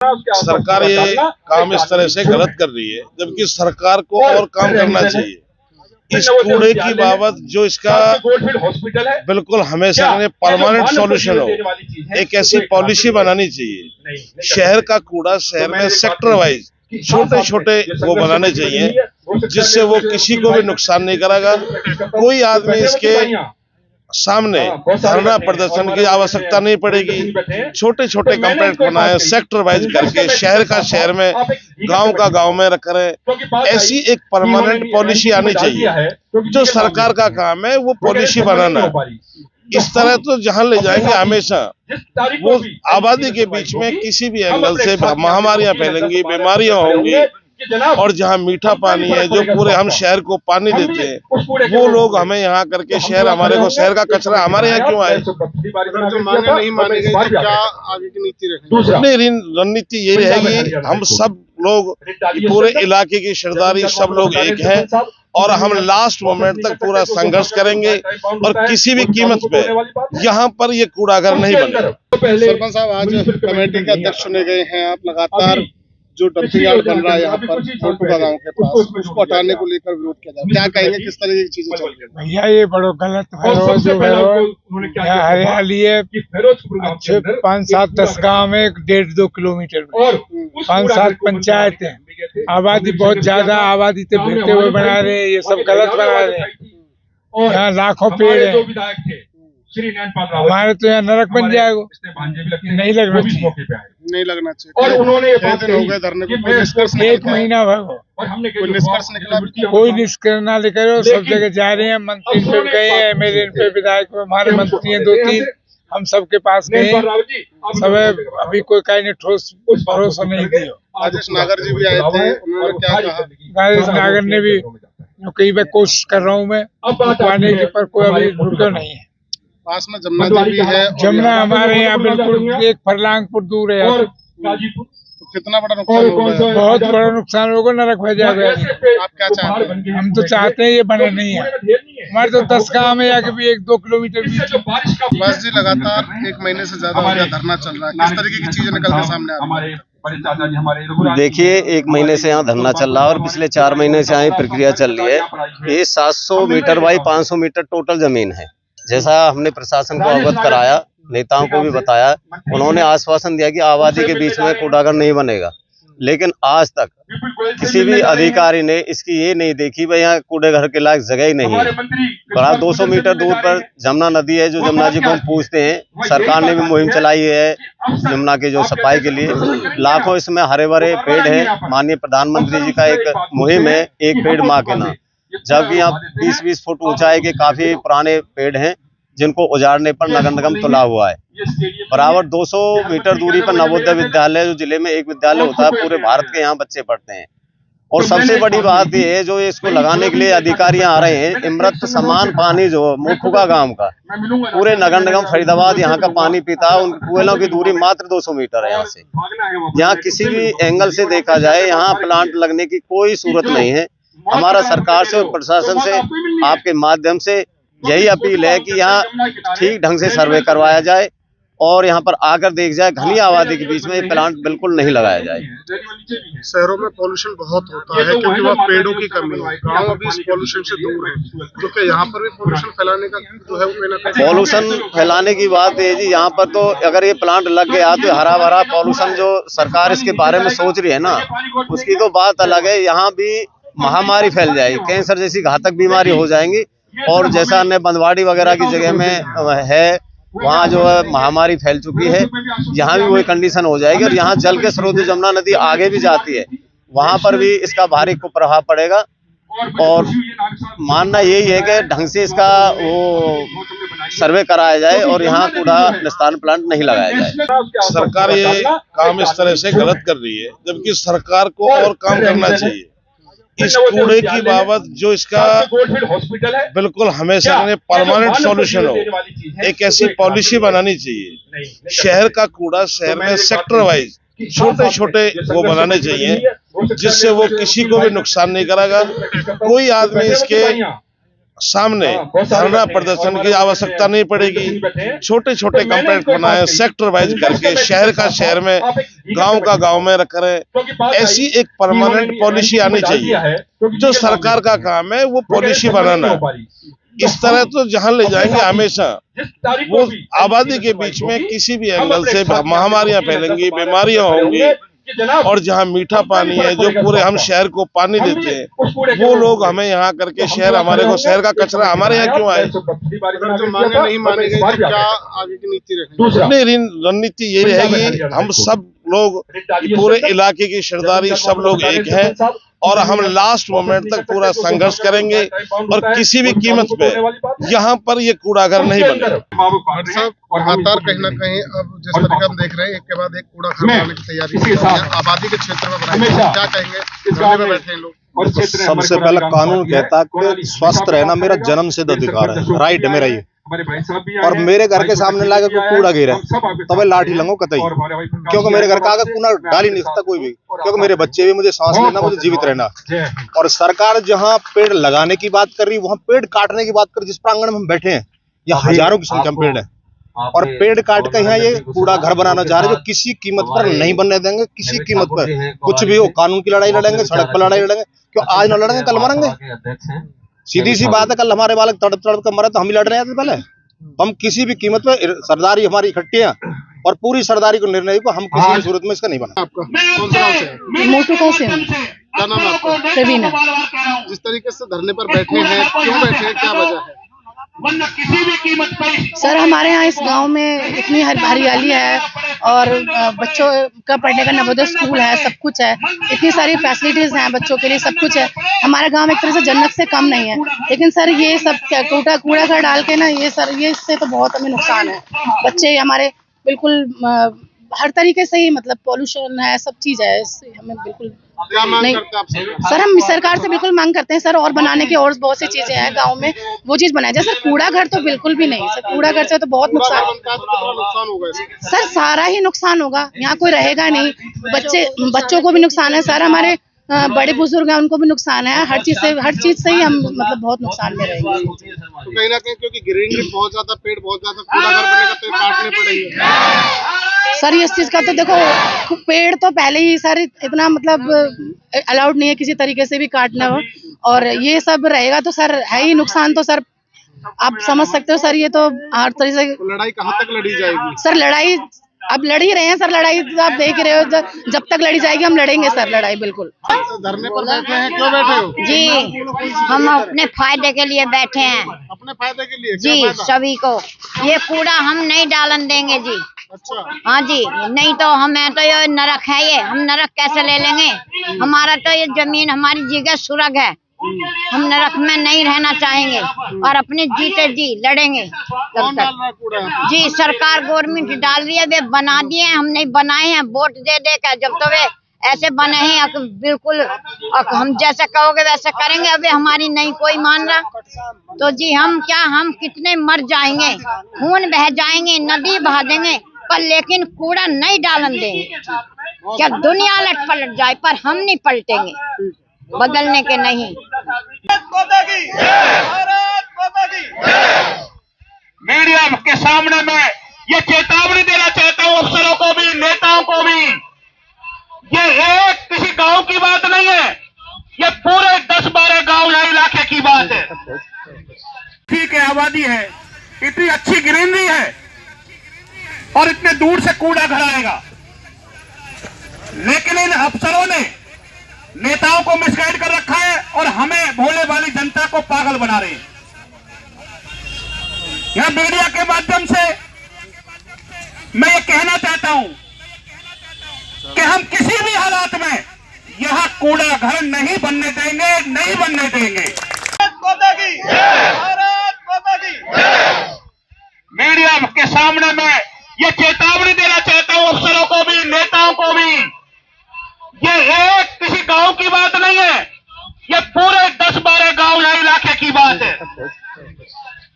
सरकार ये काम इस तरह से गलत कर रही है, जबकि सरकार को और काम करना चाहिए। इस कूड़े की बाबत जो इसका बिल्कुल हमेशा परमानेंट सॉल्यूशन हो, एक ऐसी पॉलिसी बनानी चाहिए। शहर का कूड़ा शहर में सेक्टर वाइज छोटे छोटे वो बनाने चाहिए, जिससे वो किसी को भी नुकसान नहीं करेगा। कोई आदमी इसके सामने धरना प्रदर्शन की आवश्यकता नहीं पड़ेगी। छोटे छोटे कंप्लेंट बनाए सेक्टर वाइज करके, शहर का शहर में, गांव का गांव में रखें। ऐसी एक परमानेंट पॉलिसी आनी चाहिए। जो सरकार का काम है वो पॉलिसी बनाना। इस तरह तो जहां ले जाएंगे हमेशा वो आबादी के बीच में किसी भी एंगल से महामारियां फैलेंगी, बीमारियां होंगी। और जहाँ मीठा पानी है, जो पूरे हम शहर को पानी देते हैं, वो लोग हमें यहाँ करके शहर हमारे को शहर का कचरा हमारे यहाँ क्यों आए? जो मांगे नहीं मानी गई तो क्या आगे की नीति रखेंगे? नहीं, रणनीति यही रहेगी। हम सब लोग पूरे इलाके की सरदारी सब लोग एक हैं और हम लास्ट मोमेंट तक पूरा संघर्ष करेंगे और किसी भी कीमत पे यहाँ पर ये कूड़ाघर नहीं बनेगा। सरपंच साहब, आज कमेटी के अध्यक्ष चुने गए हैं। आप लगातार जो डंपिंग यार्ड बन रहा है यहाँ पर मोटुका गांव के पास, उसको हटाने को लेकर विरोध किया जा रहा है। क्या कहेंगे, किस तरह की चीजें चल रही है? भैया ये बड़ो गलत है। जो हरियाली है 5-7-10 गाँव में 1.5-2 किलोमीटर में 5-7 पंचायत है। आबादी बहुत ज्यादा आबादी से भिड़ते हुए बना रहे हैं। ये सब गलत बना रहे हैं। यहाँ लाखों पेड़ है। हमारे तो यहाँ नरक बन जाएगा। नहीं लगना चाहिए, नहीं लगना चाहिए। और उन्होंने हो गए धरने को, कोई निष्कर्ष 1 महीना भर कोई निष्कर्ष निकला? कोई निष्कर्ष ना लेकर सब जगह जा रहे हैं। मंत्री पे गए हैं, एमएलए पे, विधायक पे, हमारे मंत्री हैं 2-3, हम सबके पास गए। सब अभी कोई कहीं ने ठोस भरोसा नहीं दिया। राजेश नागर जी भी आए थे, उन्होंने क्या कहा? राजेश नागर ने भी कई बार कोशिश कर रहा हूँ मैं पाने की, पर कोई अभी रुका नहीं है। पास में जमुना जी भी है। जमुना हमारे यहाँ बिल्कुल 1 फरलांग फुट दूर है। तो कितना बड़ा नुकसान होगा? बहुत बड़ा नुकसान होगा, नरक हो जाएगा। आप क्या चाहते हैं? हम तो चाहते हैं ये बने नहीं है। हमारे तो 10 गाँव में जाके भी 1-2 किलोमीटर बस जी, लगातार 1 महीने से ज्यादा हो गया धरना चल रहा है। किस तरीके की चीजें निकल के सामने आ रही है? देखिए, 1 महीने से यहाँ धरना चल रहा है और पिछले 4 महीने से यहाँ प्रक्रिया चल रही है। ये 700 मीटर बाई 500 मीटर टोटल जमीन है। जैसा हमने प्रशासन को अवगत कराया, नेताओं को भी बताया, उन्होंने आश्वासन दिया कि आबादी के बीच में कूड़ाघर नहीं बनेगा। लेकिन आज तक किसी भी अधिकारी ने इसकी ये नहीं देखी भाई यहाँ कूड़ेघर के लायक जगह ही नहीं है। बड़ा 200 मीटर दूर पर जमुना नदी है, जो जमुना जी को हम पूछते हैं। सरकार ने भी मुहिम चलाई है जमुना के जो सफाई के लिए। लाखों इसमें हरे भरे पेड़ हैं। माननीय प्रधानमंत्री जी का एक मुहिम है, एक पेड़ माँ के नाम। जबकि यहाँ 20-20 फुट ऊंचाई के काफी पुराने पेड़ हैं, जिनको उजाड़ने पर नगर निगम तुला हुआ है। बराबर 200 मीटर दूरी पर नवोदय विद्यालय, जो जिले में एक विद्यालय होता है, पूरे भारत के यहाँ बच्चे पढ़ते हैं। और सबसे बड़ी बात ये है, जो इसको लगाने के लिए अधिकारी आ रहे हैं, अमृत समान पानी जो मोटुका गांव का पूरे नगर निगम फरीदाबाद यहाँ का पानी पीता है। उन कुएलों की दूरी मात्र 200 मीटर है यहाँ से। यहाँ किसी भी एंगल से देखा जाए, यहाँ प्लांट लगने की कोई सूरत नहीं है। हमारा सरकार से और प्रशासन से आपके माध्यम से यही अपील है कि यहाँ ठीक ढंग से सर्वे करवाया जाए और यहाँ पर आकर देख जाए, घनी आबादी के बीच में ये प्लांट बिल्कुल नहीं लगाया जाए। शहरों में पॉल्यूशन बहुत होता है क्योंकि वहाँ पेड़ों की कमी है। गाँव अभी इस पॉल्यूशन से दूर है, क्योंकि यहाँ पर भी पॉल्यूशन फैलाने का जो है पॉल्यूशन फैलाने की बात है जी। यहाँ पर तो अगर ये प्लांट लग गया तो हरा भरा पॉल्यूशन, जो सरकार इसके बारे में सोच रही है ना, उसकी तो बात अलग है। यहाँ भी महामारी फैल जाएगी, कैंसर जैसी घातक बीमारी हो जाएंगी। और जैसा अन्य बंदवाड़ी वगैरह की जगह में है, वहाँ जो है महामारी फैल चुकी है, यहाँ भी वही कंडीशन हो जाएगी। और यहाँ जल के स्रोत जमुना नदी आगे भी जाती है, वहाँ पर भी इसका भारी कुप्रभाव पड़ेगा। और मानना यही है कि ढंग से इसका वो सर्वे कराया जाए और यहाँ कूड़ा निस्तारण प्लांट नहीं लगाया जाए। सरकार ये काम इस तरह से गलत कर रही है, जबकि सरकार को और काम करना चाहिए। इस कूड़े की बाबत जो इसका बिल्कुल हमेशा परमानेंट सॉल्यूशन हो, एक ऐसी पॉलिसी बनानी चाहिए। शहर का कूड़ा शहर में सेक्टर वाइज छोटे छोटे वो बनाने चाहिए, जिससे वो किसी को भी नुकसान नहीं करेगा। कोई आदमी इसके सामने धरना प्रदर्शन की आवश्यकता नहीं पड़ेगी। छोटे छोटे कंप्लेंट बनाए, सेक्टर वाइज करके शहर का शहर में, गांव का गांव में रख रहे। ऐसी एक परमानेंट पॉलिसी आनी चाहिए। जो सरकार का काम है वो पॉलिसी बनाना। इस तरह तो जहां ले जाएंगे हमेशा वो आबादी के बीच में किसी भी एंगल से महामारियां फैलेंगी, बीमारियां होंगी। और जहां मीठा पानी है, जो पूरे हम शहर को पानी देते हैं, वो लोग हमें यहाँ करके शहर हमारे को, शहर का कचरा हमारे यहाँ क्यों आए? जो मांगे नहीं माने गई तो क्या आगे की नीति रहेगी? नहीं, रणनीति ये रहेगी, हम सब लोग पूरे इलाके की सरदारी सब लोग एक है और हम लास्ट मोमेंट तक पूरा संघर्ष करेंगे और किसी भी कीमत पे यहाँ पर ये कूड़ाघर नहीं बनेगा। लगातार कहीं ना कहीं अब जिस तरीके हम देख रहे हैं, एक के बाद एक कूड़ाघर बनाने की तैयारी आबादी के क्षेत्र में बनाएंगे, क्या कहेंगे? में बैठे हैं लोग। सबसे पहले कानून कहता है कि स्वस्थ रहना मेरा जन्मसिद्ध अधिकार है, राइट है मेरा ये। और मेरे घर के सामने लाके कोई कूड़ा गिरा तो मैं लाठी लूंगा कतई, क्योंकि मेरे घर का आगे कूड़ा डाल ही नहीं सकता कोई भी, क्योंकि मेरे बच्चे भी, मुझे सांस लेना, मुझे जीवित रहना। और सरकार जहां पेड़ लगाने की बात कर रही है वहां पेड़ काटने की बात कर, जिस प्रांगण में हम बैठे हैं यहाँ हजारों की संख्या में पेड़ है और पेड़ काट के यहाँ ये कूड़ा घर बनाना चाह रहे, जो किसी कीमत पर नहीं बनने देंगे। किसी कीमत पर कुछ भी हो, कानून की लड़ाई लड़ेंगे, सड़क पर लड़ाई लड़ेंगे। क्यों आज न लड़ेंगे कल मरेंगे? सीधी सी बात है, कल हमारे बालक तड़प तड़प कर मरे तो हम ही लड़ रहे हैं पहले। हम किसी भी कीमत पे सरदारी हमारी इकट्ठी है और पूरी सरदारी को निर्णय को हम किसी भी सूरत में इसका नहीं बना। आपका कौन सा गाँव से? मोटू से हूँ। क्या नाम है आपका? रवीना। जिस तरीके से धरने पर बैठे हैं, क्यों बैठे हैं, क्या वजह है? सर, हमारे यहाँ इस गांव में इतनी हरियाली है और बच्चों का पढ़ने का नवोदय स्कूल है, सब कुछ है, इतनी सारी फैसिलिटीज हैं बच्चों के लिए, सब कुछ है। हमारा गांव एक तरह से जन्नत से कम नहीं है, लेकिन सर ये सब कूड़ा घर डाल के ना, ये सर ये इससे तो बहुत हमें नुकसान है। बच्चे हमारे बिल्कुल हर तरीके से ही, मतलब पॉल्यूशन है, सब चीज है, इससे हमें बिल्कुल क्या मांग नहीं। करते हैं आप सरकार? सर, हम सरकार से बिल्कुल मांग करते हैं सर, और बनाने की और बहुत सी चीजें हैं गांव में, वो चीज बनाए जाए। सर, कूड़ा घर तो बिल्कुल भी नहीं सर, कूड़ा घर से तो बहुत नुकसान। नुकसान होगा इससे? सर, सारा ही नुकसान होगा, यहाँ कोई रहेगा नहीं। बच्चों को भी नुकसान है सर, हमारे बड़े बुजुर्ग हैं उनको भी नुकसान है। हर चीज से ही हम मतलब बहुत नुकसान में रहेंगे। तो कहीं ना कहीं क्योंकि ग्रीनरी बहुत ज्यादा, पेड़ बहुत ज्यादा, कूड़ा घर बनेगा तो काटने पड़ेंगे। सर, इस चीज का तो देखो, पेड़ तो पहले ही सर इतना मतलब अलाउड नहीं है किसी तरीके से भी काटना हो, और ये सब रहेगा तो सर है ही नुकसान। तो सर आप समझ सकते हो सर, ये तो हर तरीके से। तो लड़ाई कहाँ तक लड़ी जाएगी? सर, लड़ाई अब लड़ ही रहे हैं सर, लड़ाई तो आप देख रहे हो, जब तक लड़ी जाएगी हम लड़ेंगे सर लड़ाई, बिल्कुल। धरने पर बैठे हैं, क्यों बैठे हो? जी, हम अपने फायदे के लिए बैठे हैं। अपने फायदे के लिए? जी, सभी को ये कूड़ा हम नहीं डालन देंगे जी। अच्छा। हाँ जी, नहीं तो हमें तो ये नरक है, ये हम नरक कैसे ले लेंगे? हमारा तो ये जमीन, हमारी जगह सुरग है, हम नरक में नहीं रहना चाहेंगे और अपने जीते जी लड़ेंगे तब तक। जी, सरकार गवर्नमेंट डाल रही है, वे बना दिए, हम नहीं बनाए हैं, वोट दे दे कर। जब तो वे ऐसे बने हैं बिल्कुल, हम जैसे कहोगे वैसे करेंगे। अबे हमारी नहीं कोई मान रहा तो जी हम क्या, हम कितने मर जाएंगे, खून बह जाएंगे, नदी बहा देंगे, पर लेकिन कूड़ा नहीं डालन देंगे। क्या दुनिया लट पलट जाए पर हम नहीं पलटेंगे, बदलने के नहीं। मीडिया के सामने मैं ये चेतावनी देना चाहता हूं अफसरों को भी, नेताओं को भी। ये एक किसी गांव की बात नहीं है, ये पूरे 10-12 गांव या इलाके की बात है। ठीक है, आबादी है, इतनी अच्छी ग्रीनरी है और इतने दूर से कूड़ा घर आएगा, लेकिन इन अफसरों ने, नेताओं को मिसगाइड कर रखा है और हमें, भोले वाली जनता को पागल बना रहे हैं। यहां मीडिया के माध्यम से मैं ये कहना चाहता हूं कि हम किसी भी हालात में यहां कूड़ा घर नहीं बनने देंगे, नहीं बनने देंगे।